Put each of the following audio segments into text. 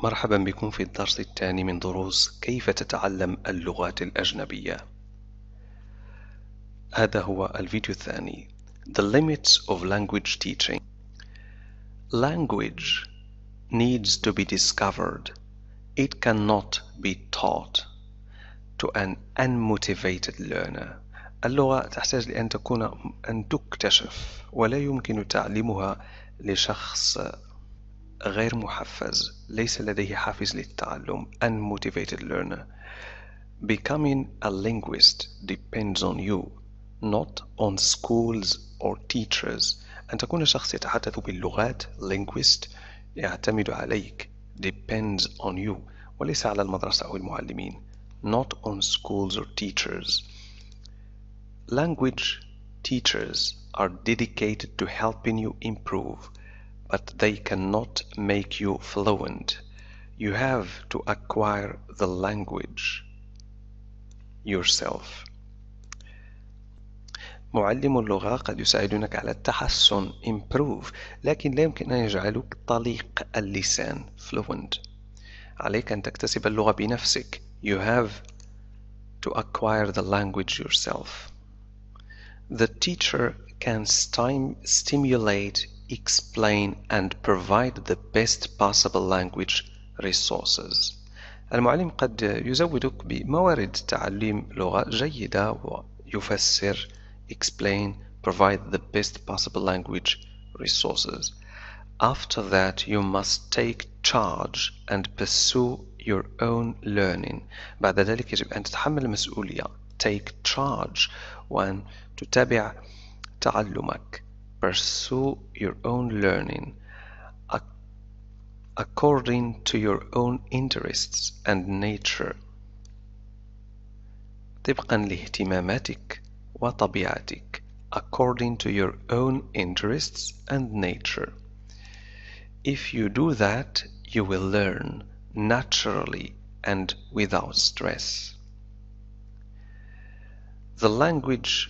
مرحبا بكم في الدرس الثاني من دروس كيف تتعلم اللغات الأجنبية. هذا هو الفيديو الثاني. The limits of language teaching. Language needs to be discovered. It cannot be taught to an unmotivated learner. اللغة تحتاج أن تكتشف ولا يمكن تعليمها لشخص غير محفز، ليس لديه حافز للتعلم. Unmotivated learner. Becoming a linguist depends on you, not on schools or teachers. أن تكون شخص يتحدث باللغات linguist يعتمد عليك depends on you وليس على المدرسة أو المعلمين. Not on schools or teachers. Language teachers are dedicated to helping you improve, but they cannot make you fluent. You have to acquire the language yourself. معلم اللغة قد يساعدونك على التحسن improve، لكن لا يمكن أن يجعلوك طليق اللسان fluent. عليك أن تكتسب اللغة بنفسك. You have to acquire the language yourself. The teacher can stimulate, explain and provide the best possible language resources. المعلم قد يزودك بموارد تعليم لغة جيدة ويفسر explain, provide the best possible language resources. After that, you must take charge and pursue your own learning. بعد ذلك يجب أن تتحمل المسؤولية. Take charge وأن تتابع تعلمك. Pursue your own learning according to your own interests and nature. طبقا لاهتماماتك وطبيعتك. According to your own interests and nature. If you do that, you will learn naturally and without stress. The language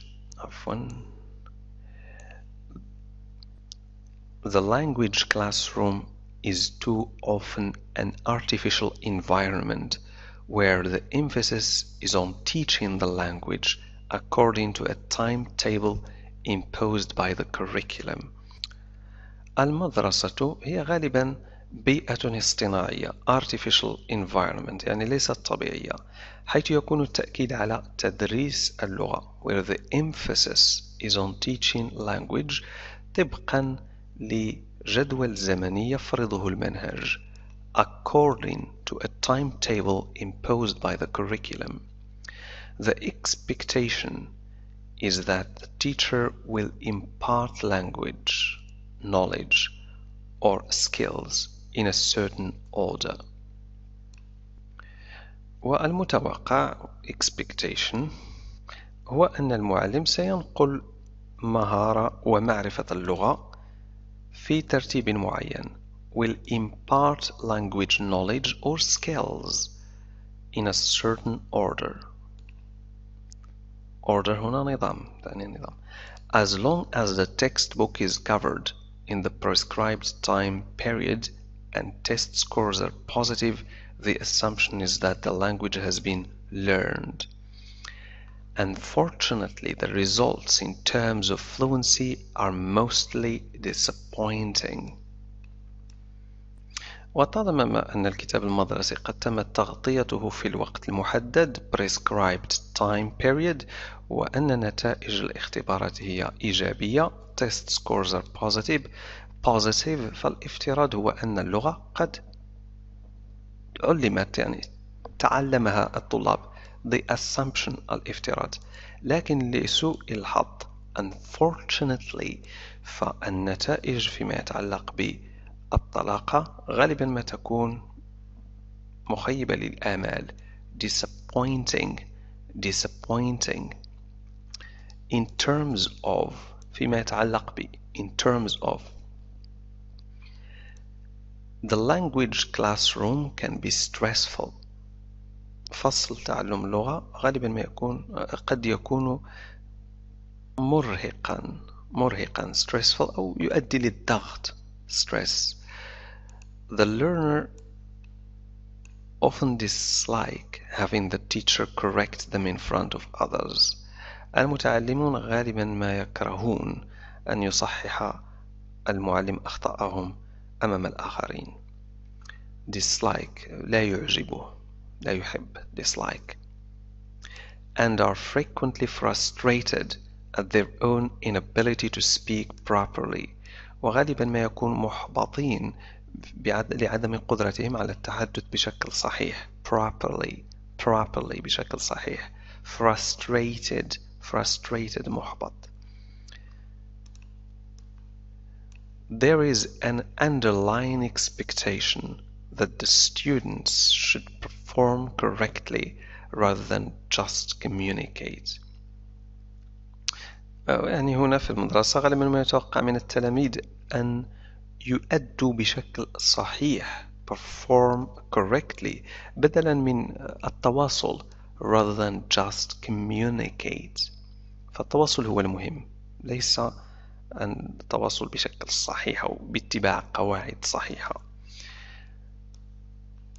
classroom is too often an artificial environment where the emphasis is on teaching the language according to a timetable imposed by the curriculum. المدرسة هي غالبا بيئة اصطناعية artificial environment، يعني ليست طبيعية، حيث يكون التأكيد على تدريس اللغة where the emphasis is on teaching language طبقا لجدول زمني يفرضه المنهج according to a timetable imposed by the curriculum. The expectation is that the teacher will impart language, knowledge, or skills in a certain order. والمتوقع expectation هو أن المعلم سينقل مهارة ومعرفة اللغة في ترتيب معين. Will impart language, knowledge, or skills in a certain order. Order هنا نظام، يعني نظام. As long as the textbook is covered in the prescribed time period and test scores are positive, the assumption is that the language has been learned. Unfortunately, the results in terms of fluency are mostly disappointing. وطالما أن الكتاب المدرسي قد تمت تغطيته في الوقت المحدد prescribed time period وأن نتائج الاختبارات هي إيجابية test scores are positive فالافتراض هو أن اللغة قد علمت، يعني تعلمها الطلاب. the assumption الافتراض. لكن لسوء الحظ unfortunately فالنتائج فيما يتعلق بالطلاقة غالبا ما تكون مخيبة للآمال disappointing in terms of فيما يتعلق in terms of. The language classroom can be stressful. فصل تعلم اللغة غالبا ما قد يكون مرهقا stressful أو يؤدي للضغط stress. The learner often dislike having the teacher correct them in front of others. المتعلمون غالبا ما يكرهون أن يصحح المعلم أخطاءهم أمام الآخرين. dislike لا يعجبه، لا يحب dislike. and are frequently frustrated at their own inability to speak properly. وغالبا ما يكون محبطين لعدم قدرتهم على التحدث بشكل صحيح. properly بشكل صحيح. frustrated محبط. There is an underlying expectation that the students should perform correctly rather than just communicate. يعني هنا في المدرسة غالبا ما يتوقع من التلاميذ أن يؤدوا بشكل صحيح perform correctly بدلا من التواصل rather than just communicate. فالتواصل هو المهم، ليس التواصل بشكل صحيح أو باتباع قواعد صحيحة.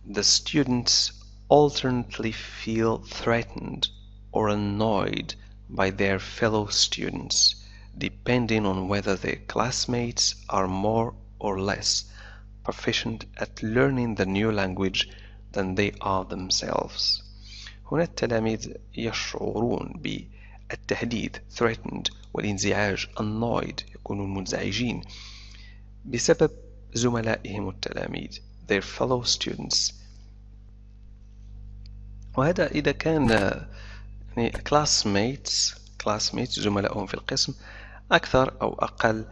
The students alternately feel threatened or annoyed by their fellow students, depending on whether their classmates are more or less proficient at learning the new language than they are themselves. هنا التلاميذ يشعرون بالتهديد threatened والانزعاج annoyed يكونون منزعجين بسبب زملائهم التلاميذ their fellow students. وهذا إذا كان يعني classmates زملائهم في القسم أكثر أو أقل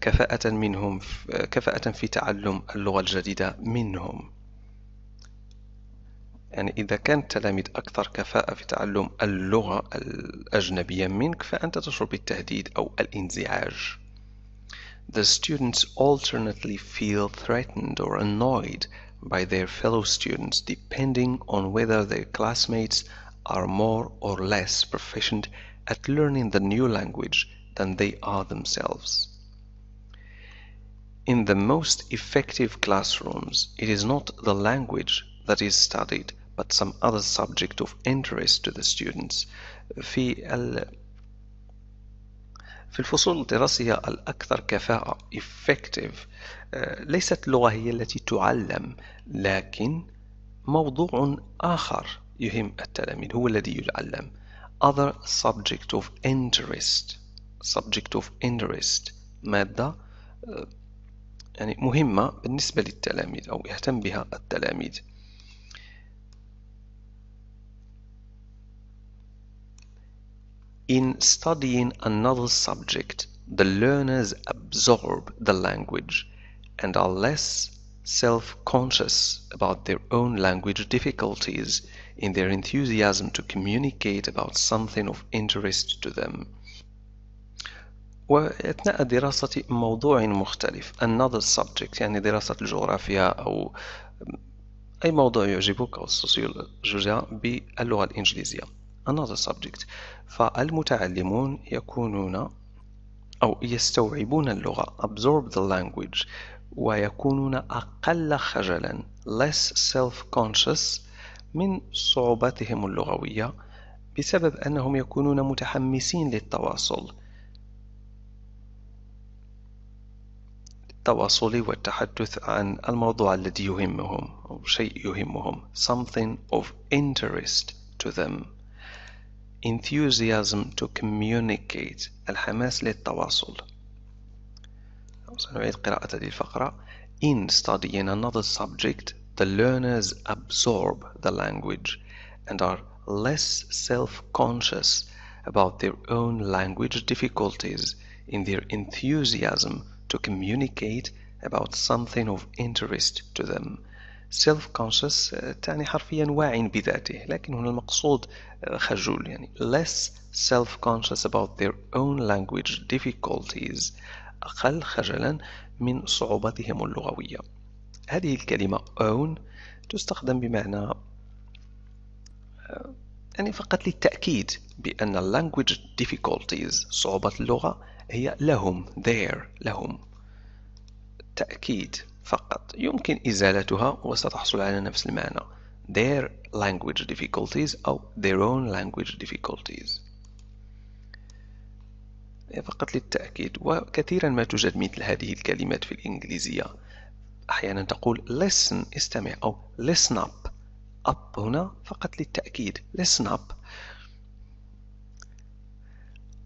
كفاءة في تعلم اللغة الجديدة منهم. يعني إذا كان التلاميذ أكثر كفاءة في تعلم اللغة الأجنبية منك فأنت تشعر بالتهديد أو الانزعاج. The students alternately feel threatened or annoyed by their fellow students depending on whether their classmates are more or less proficient at learning the new language than they are themselves. In the most effective classrooms, it is not the language that is studied, but some other subject of interest to the students. في الفصول الدراسية الأكثر كفاءة effective ليست اللغة هي التي تعلم، لكن موضوع آخر يهم التلاميذ هو الذي يعلم. other subject of interest مادة يعني مهمة بالنسبة للتلاميذ أو يهتم بها التلاميذ. In studying another subject, the learners absorb the language and are less self-conscious about their own language difficulties in their enthusiasm to communicate about something of interest to them. وأثناء دراسة موضوع مختلف another subject يعني دراسة الجغرافيا أو أي موضوع يعجبك أو السوسيولوجيا باللغة الإنجليزية another subject فالمتعلمون يكونون أو يستوعبون اللغة absorb the language ويكونون أقل خجلا less self-conscious من صعوباتهم اللغوية بسبب أنهم يكونون متحمسين للتواصل والتحدث عن الموضوع الذي يهمهم أو شيء يهمهم something of interest to them. enthusiasm to communicate الحماس للتواصل. سنعيد قراءة هذه الفقرة. In studying another subject, the learners absorb the language and are less self-conscious about their own language difficulties in their enthusiasm to communicate about something of interest to them. self-conscious تعني حرفيا واع بذاته، لكن هنا المقصود خجول، يعني less self-conscious about their own language difficulties أقل خجلا من صعوبتهم اللغوية. هذه الكلمة own تستخدم بمعنى يعني فقط للتأكيد بأن language difficulties صعوبة اللغة هي لهم لهم تأكيد فقط، يمكن إزالتها وستحصل على نفس المعنى their language difficulties أو their own language difficulties. فقط للتأكيد. وكثيرا ما توجد مثل هذه الكلمات في الإنجليزية. أحيانا تقول listen استمع أو listen up. up هنا فقط للتأكيد listen up.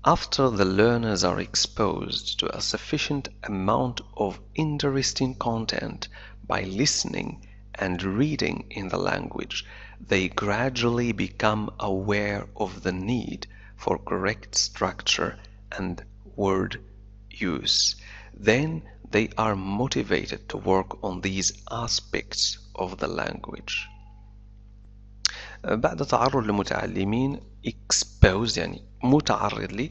After the learners are exposed to a sufficient amount of interesting content by listening and reading in the language, they gradually become aware of the need for correct structure and word use. Then they are motivated to work on these aspects of the language. بعد تعرض المتعلمين exposed يعني متعرض لي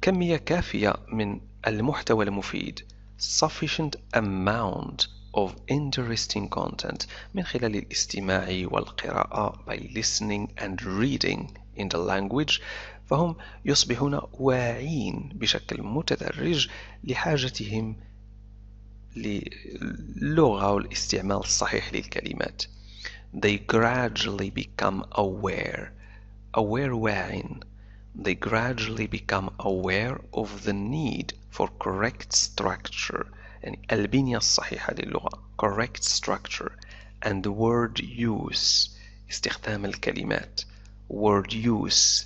كمية كافية من المحتوى المفيد sufficient amount of interesting content من خلال الاستماع والقراءة by listening and reading in the language فهم يصبحون واعين بشكل متدرج لحاجتهم للغة والاستعمال الصحيح للكلمات. They gradually become aware واعٍ. They gradually become aware of the need for correct structure يعني البنية الصحيحة للغة correct structure and word use استخدام الكلمات word use.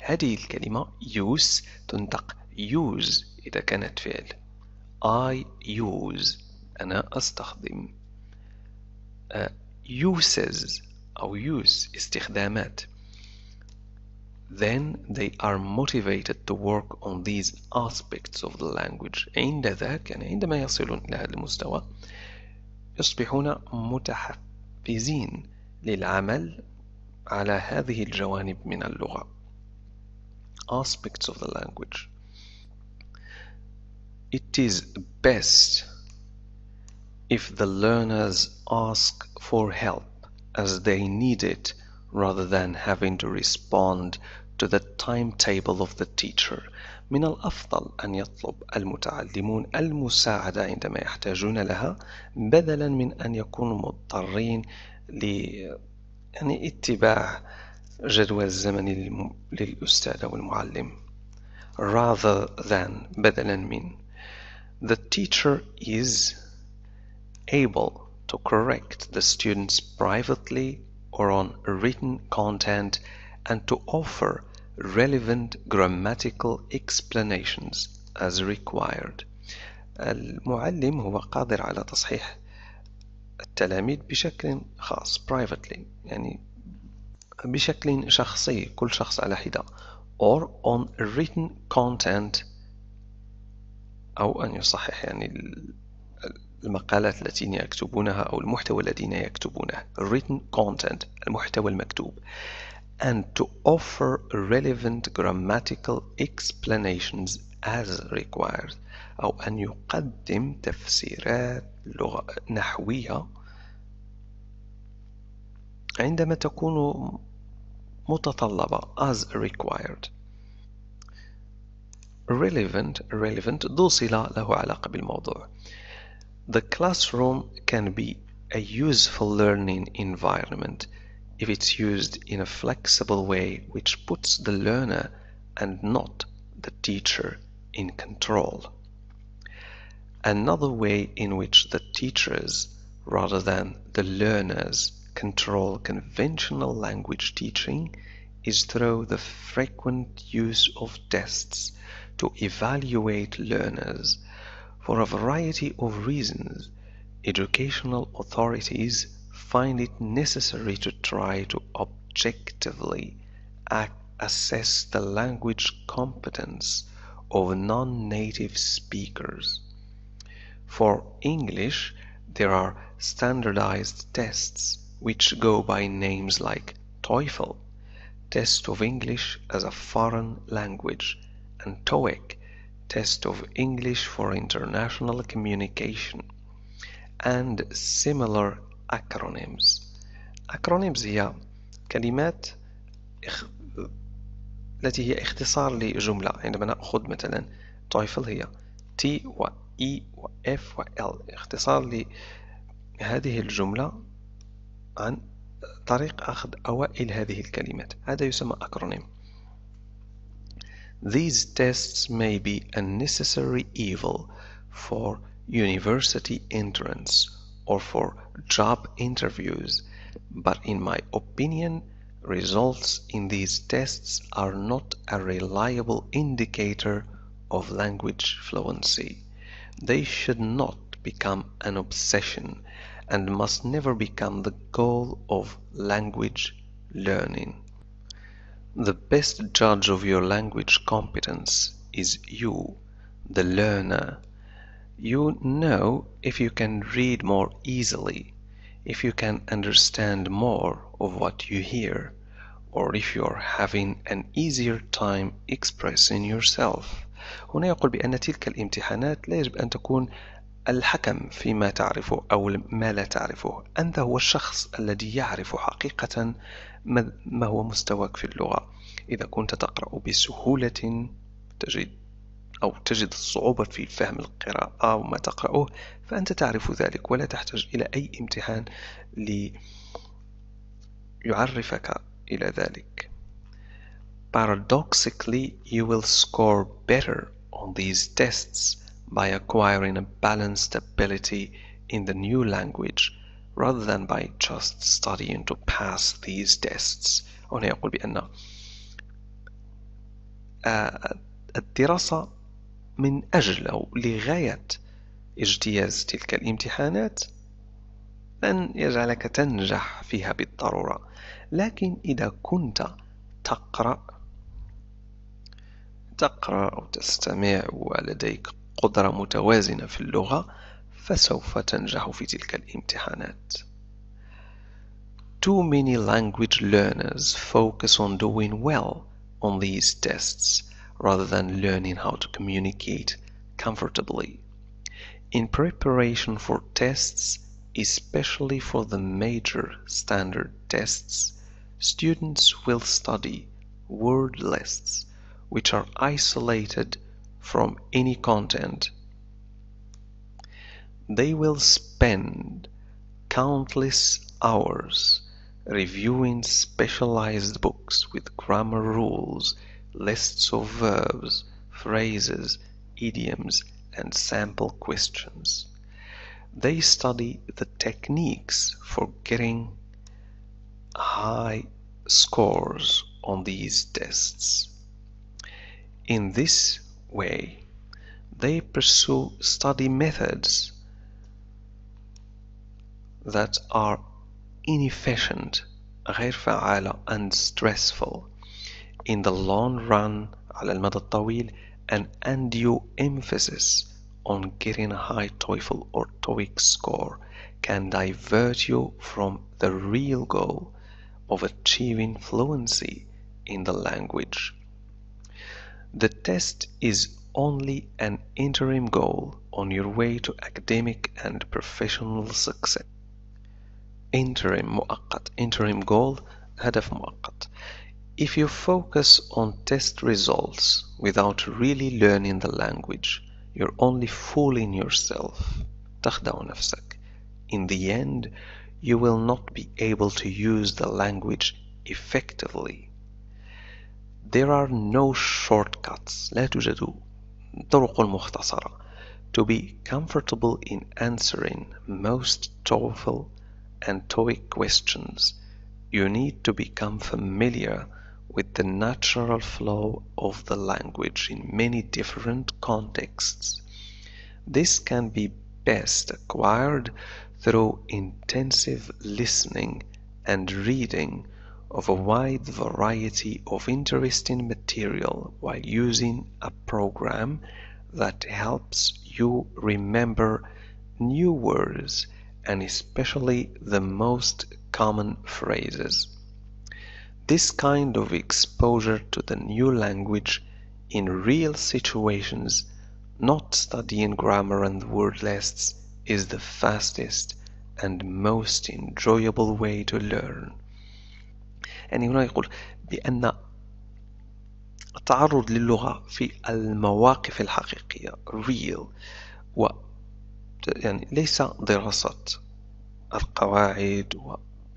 هذه الكلمة use تنطق use إذا كانت فعل. I use أنا أستخدم. uses أو use استخدامات. Then they are motivated to work on these aspects of the language. عند ذاك يعني عندما يصلون إلى هذا المستوى يصبحون متحفزين للعمل على هذه الجوانب من اللغة. Aspects of the language. It is best if the learners ask for help as they need it rather than having to respond to the timetable of the teacher. من الأفضل أن يطلب المتعلمون المساعدة عندما يحتاجون لها بدلا من أن يكونوا مضطرين يعني اتباع جدول الزمن للأستاذ أو المعلم. Rather than بدلا من. The teacher is able to correct the students privately or on written content and to offer relevant grammatical explanations as required. المعلم هو قادر على تصحيح التلاميذ بشكل خاص privately يعني بشكل شخصي كل شخص على حدة or on written content أو أن يصحح يعني المقالات التي يكتبونها أو المحتوى الذين يكتبونه written content المحتوى المكتوب and to offer relevant grammatical explanations as required أو أن يقدم تفسيرات نحوية عندما تكون متطلبة as required. relevant ذو صلة له علاقة بالموضوع. The classroom can be a useful learning environment if it's used in a flexible way which puts the learner and not the teacher in control. Another way in which the teachers rather than the learners control conventional language teaching is through the frequent use of tests to evaluate learners. For a variety of reasons, educational authorities find it necessary to try to objectively assess the language competence of non-native speakers. For English, there are standardized tests which go by names like TOEFL, Test of English as a Foreign Language, and TOEIC, Test of English for International Communication, and similar acronyms. Acronyms هي كلمات التي هي اختصار لجملة. عندما نأخذ مثلا TOEFL هي T و E و F و L اختصار لهذه الجملة عن طريق أخذ أوائل هذه الكلمات. هذا يسمى acronym. These tests may be a necessary evil for university entrance or for job interviews, but in my opinion, results in these tests are not a reliable indicator of language fluency. They should not become an obsession and must never become the goal of language learning. The best judge of your language competence is you, the learner. You know if you can read more easily, if you can understand more of what you hear, or if you are having an easier time expressing yourself. هنا يقول بأن تلك الامتحانات لا يجب أن تكون الحكم فيما تعرفه أو ما لا تعرفه. أنت هو الشخص الذي يعرف حقيقة ما هو مستواك في اللغة. إذا كنت تقرأ بسهولة تجد الصعوبة في فهم القراءة أو ما تقرأه، فأنت تعرف ذلك ولا تحتاج إلى أي امتحان ليعرفك إلى ذلك. Paradoxically, you will score better on these tests by acquiring a balanced ability in the new language rather than by just studying to pass these tests. هنا يقول بأن الدراسة من أجل أو لغاية اجتياز تلك الامتحانات لن يجعلك تنجح فيها بالضرورة، لكن إذا كنت تقرأ أو تستمع ولديك قدرة متوازنة في اللغة فسوف تنجح في تلك الامتحانات. Too many language learners focus on doing well on these tests rather than learning how to communicate comfortably. In preparation for tests, especially for the major standard tests, students will study word lists which are isolated from any content. They will spend countless hours reviewing specialized books with grammar rules, lists of verbs, phrases, idioms, and sample questions. They study the techniques for getting high scores on these tests. In this way, they pursue study methods that are inefficient, غير فعالة, and stressful. In the long run, على المدى الطويل, an undue emphasis on getting a high TOEFL or TOEIC score can divert you from the real goal of achieving fluency in the language. The test is only an interim goal on your way to academic and professional success. Interim مؤقت. Interim goal هدف مؤقت. If you focus on test results without really learning the language, you're only fooling yourself. تخدع نفسك. In the end, you will not be able to use the language effectively. There are no shortcuts. لا توجد طرق مختصرة. To be comfortable in answering most TOEFL and TOEIC questions, you need to become familiar with the natural flow of the language in many different contexts. This can be best acquired through intensive listening and reading of a wide variety of interesting material while using a program that helps you remember new words and especially the most common phrases. This kind of exposure to the new language in real situations, not studying grammar and word lists, is the fastest and most enjoyable way to learn. يعني هنا يقول بأن التعرض للغة في المواقف الحقيقية real يعني ليس دراسة القواعد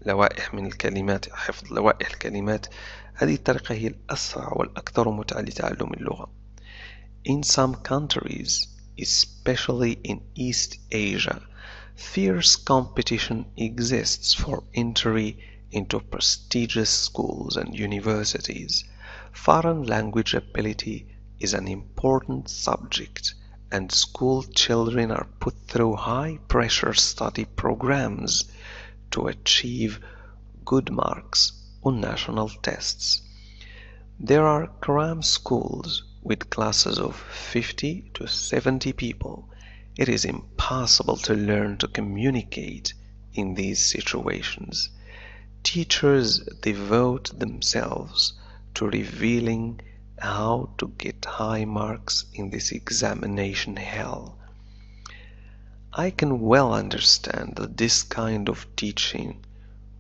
لوائح من الكلمات، حفظ لوائح الكلمات. هذه الطريقة هي الأسرع والأكثر متعة لتعلم اللغة. In some countries, especially in East Asia, fierce competition exists for entry into prestigious schools and universities. Foreign language ability is an important subject, and school children are put through high-pressure study programs to achieve good marks on national tests. There are cram schools with classes of 50 to 70 people. It is impossible to learn to communicate in these situations. Teachers devote themselves to revealing how to get high marks in this examination hell. I can well understand that this kind of teaching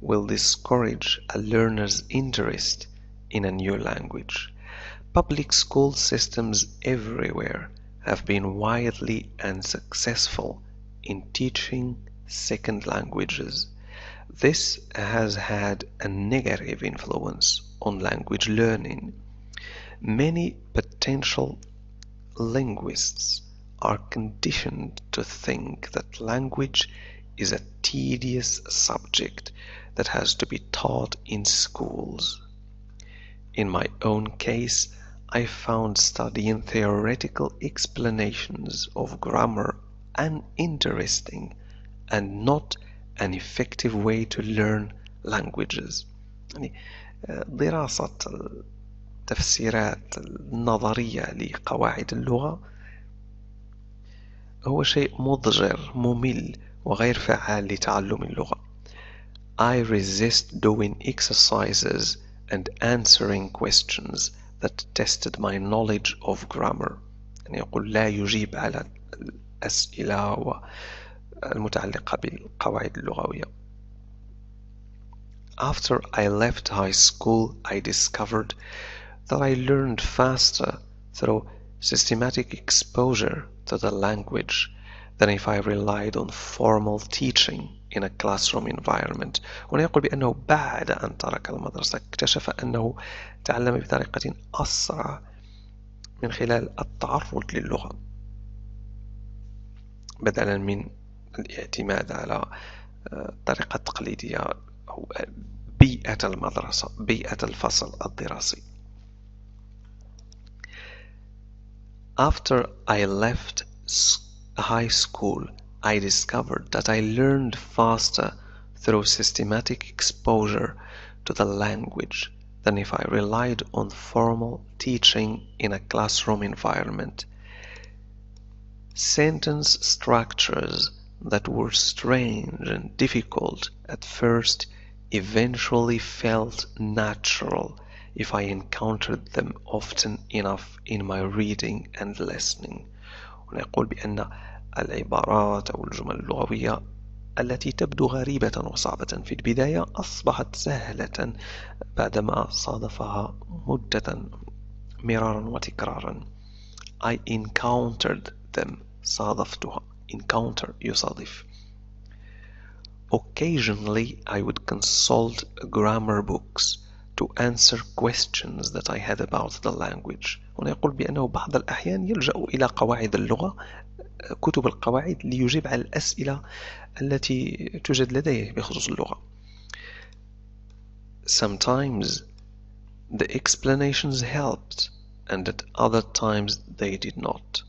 will discourage a learner's interest in a new language. Public school systems everywhere have been widely and successful in teaching second languages. This has had a negative influence on language learning. Many potential linguists are conditioned to think that language is a tedious subject that has to be taught in schools. In my own case, I found studying theoretical explanations of grammar uninteresting and not an effective way to learn languages. يعني دراسة التفسيرات النظرية لقواعد اللغة هو شيء مضجر ممل وغير فعال لتعلم اللغة. I resist doing exercises and answering questions that tested my knowledge of grammar. يعني يقول لا يجيب على الأسئلة المتعلقة بالقواعد اللغوية. After I left high school, I discovered that I learned faster through systematic exposure to the language than if I relied on formal teaching in a classroom environment. هنا يقول بأنه بعد أن ترك المدرسة اكتشف أنه تعلم بطريقة أسرع من خلال التعرض للغة بدلا من الاعتماد على الطريقة التقليدية أو بيئة المدرسة، بيئة الفصل الدراسي. After I left high school, I discovered that I learned faster through systematic exposure to the language than if I relied on formal teaching in a classroom environment. Sentence structures that were strange and difficult at first eventually felt natural if I encountered them often enough in my reading and listening. ونقول بأن العبارات أو الجمل اللغوية التي تبدو غريبة وصعبة في البداية أصبحت سهلة بعدما صادفها مدة مرارا وتكرارا. I encountered them. صادفتها. Encounter يصادف. Occasionally I would consult grammar books to answer questions that I had about the language. هنا يقول بأنه بعض الأحيان يلجأ إلى قواعد اللغة، كتب القواعد، ليجيب على الأسئلة التي توجد لديه بخصوص اللغة. Sometimes the explanations helped and at other times they did not.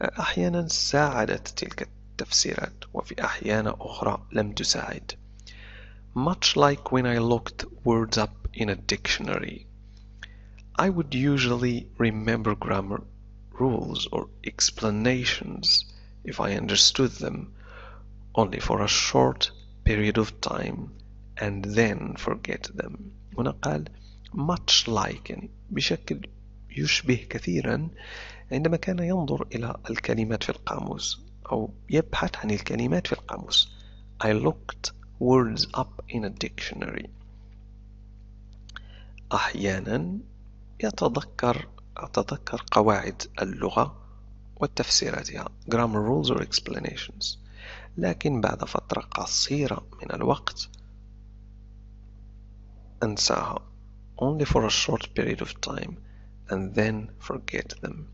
أحيانا ساعدت تلك التفسيرات وفي أحيان أخرى لم تساعد. Much like when I looked words up in a dictionary, I would usually remember grammar rules or explanations if I understood them only for a short period of time and then forget them. هنا قال much like يعني بشكل يشبه كثيرا عندما كان ينظر إلى الكلمات في القاموس أو يبحث عن الكلمات في القاموس. I looked words up in a dictionary. أحيانا أتذكر قواعد اللغة وتفسيراتها grammar rules or explanations، لكن بعد فترة قصيرة من الوقت أنساها only for a short period of time and then forget them.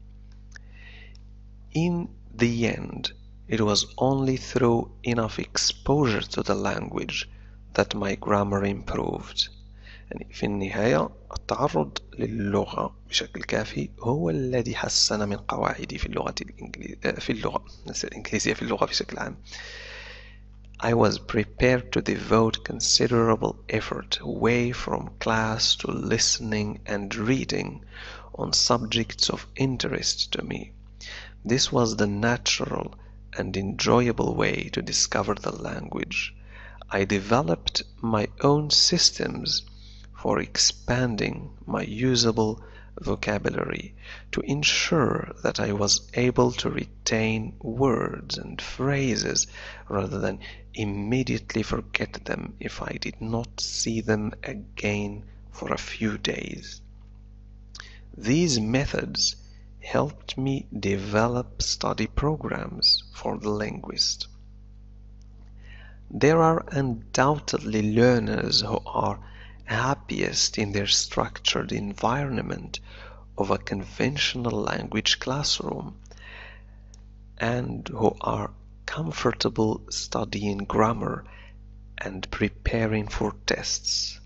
In the end, it was only through enough exposure to the language that my grammar improved. يعني في النهاية التعرض للغة بشكل كافي هو الذي حسن من قواعدي في اللغة الإنجليزية في اللغة بشكل عام. I was prepared to devote considerable effort away from class to listening and reading on subjects of interest to me. This was the natural and enjoyable way to discover the language. I developed my own systems for expanding my usable vocabulary to ensure that I was able to retain words and phrases rather than immediately forget them if I did not see them again for a few days. These methods helped me develop study programs for the linguist. There are undoubtedly learners who are happiest in their structured environment of a conventional language classroom and who are comfortable studying grammar and preparing for tests.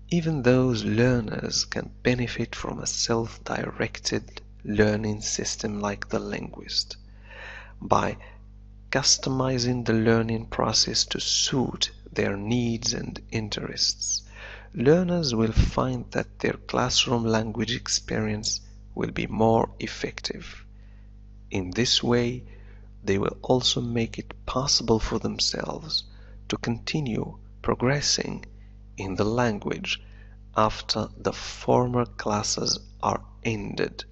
Even those learners can benefit from a self-directed learning system like the linguist. By customizing the learning process to suit their needs and interests, learners will find that their classroom language experience will be more effective. In this way, they will also make it possible for themselves to continue progressing in the language after the former classes are ended